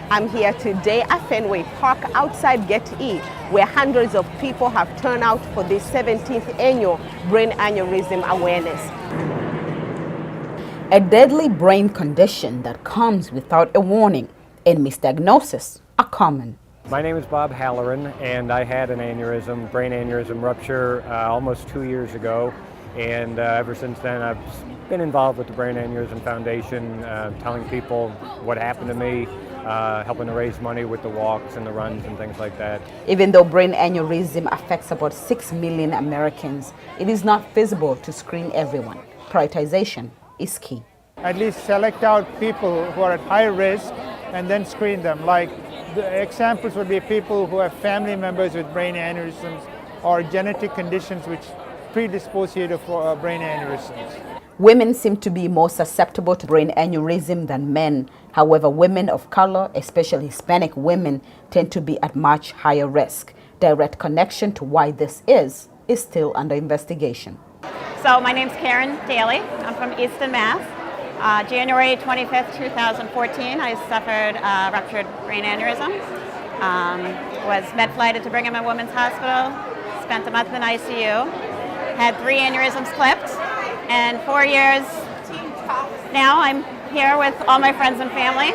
I'm here today at Fenway Park outside Gate E, where hundreds of people have turned out for the 17th annual brain aneurysm awareness. A deadly brain condition that comes without a warning, and misdiagnoses are common. My name is Bob Halloran, and I had an aneurysm, brain aneurysm rupture almost 2 years ago. And ever since then, I've been involved with the Brain Aneurysm Foundation, telling people what happened to me, helping to raise money with the walks and the runs and things like that. Even though brain aneurysm affects about 6 million Americans, it is not feasible to screen everyone. Prioritization is key. At least select out people who are at high risk and then screen them. Like the examples would be people who have family members with brain aneurysms or genetic conditions which predispose you to brain aneurysms. Women seem to be more susceptible to brain aneurysm than men. However, women of color, especially Hispanic women, tend to be at much higher risk. Direct connection to why this is still under investigation. So my name's Karen Daly. I'm from Easton, Mass. January 25th, 2014, I suffered a ruptured brain aneurysm. Was med-flighted to Brigham and Women's Hospital. Spent a month in ICU. Had 3 aneurysms clipped. And 4 years now, I'm here with all my friends and family,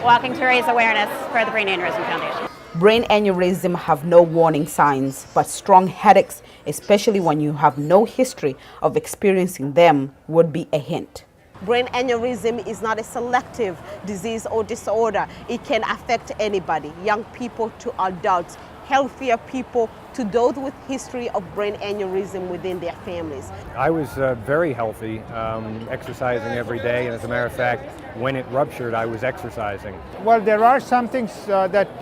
walking to raise awareness for the Brain Aneurysm Foundation. Brain aneurysm have no warning signs, but strong headaches, especially when you have no history of experiencing them, would be a hint. Brain aneurysm is not a selective disease or disorder. It can affect anybody, young people to adults, healthier people to those with history of brain aneurysm within their families. I was very healthy, exercising every day, and as a matter of fact, when it ruptured, I was exercising. Well, there are some things that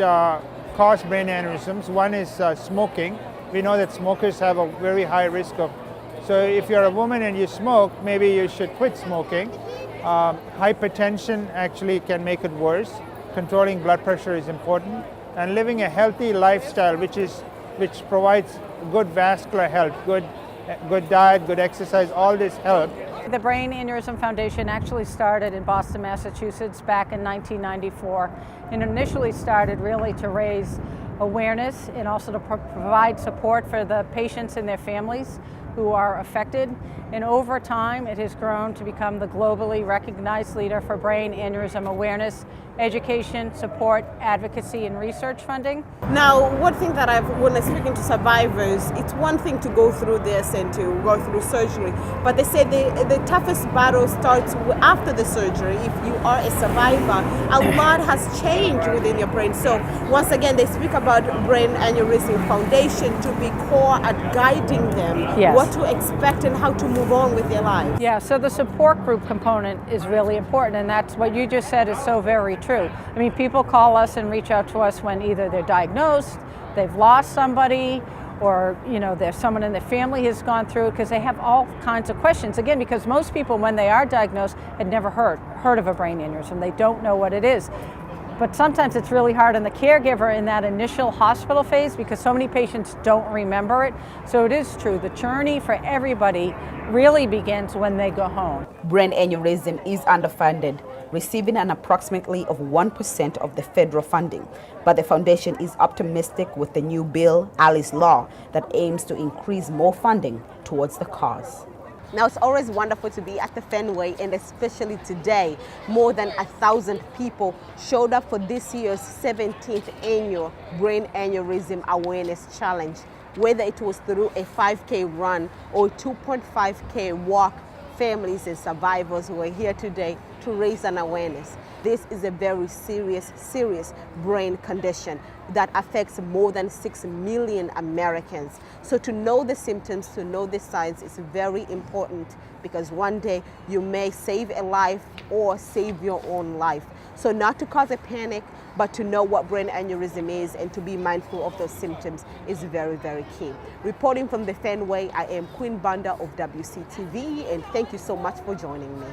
cause brain aneurysms. One is smoking. We know that smokers have a very high risk of, so if you're a woman and you smoke, maybe you should quit smoking. Hypertension actually can make it worse. Controlling blood pressure is important. And living a healthy lifestyle, which provides good vascular health, good diet, good exercise, all this help. The Brain Aneurysm Foundation actually started in Boston, Massachusetts back in 1994, and initially started really to raise awareness and also to provide support for the patients and their families who are affected. And over time, it has grown to become the globally recognized leader for brain aneurysm awareness, education, support, advocacy, and research funding. Now, one thing that when I'm speaking to survivors, it's one thing to go through this and to go through surgery, but they say the toughest battle starts after the surgery. If you are a survivor, a lot has changed within your brain. So once again, they speak about Brain Aneurysm Foundation to be core at guiding them, yes, what to expect and how to move on with their lives. Yeah, so the support group component is really important, and that's what you just said is so very true. I mean, people call us and reach out to us when either they're diagnosed, they've lost somebody, or there's someone in their family has gone through, because they have all kinds of questions. Again, because most people, when they are diagnosed, had never heard of a brain aneurysm. They don't know what it is. But sometimes it's really hard on the caregiver in that initial hospital phase because so many patients don't remember it. So it is true, the journey for everybody really begins when they go home. Brain aneurysm is underfunded, receiving an approximately of 1% of the federal funding. But the foundation is optimistic with the new bill, Ali's Law, that aims to increase more funding towards the cause. Now, it's always wonderful to be at the Fenway, and especially today, more than 1,000 people showed up for this year's 17th annual Brain Aneurysm Awareness Challenge. Whether it was through a 5K run or 2.5K walk, families and survivors who are here today to raise an awareness. This is a very serious brain condition that affects more than 6 million Americans. So to know the symptoms, to know the signs is very important, because one day you may save a life or save your own life. So not to cause a panic, but to know what brain aneurysm is and to be mindful of those symptoms is very key. Reporting from the Fenway, I am Queen Banda of WCTV, and thank you so much for joining me.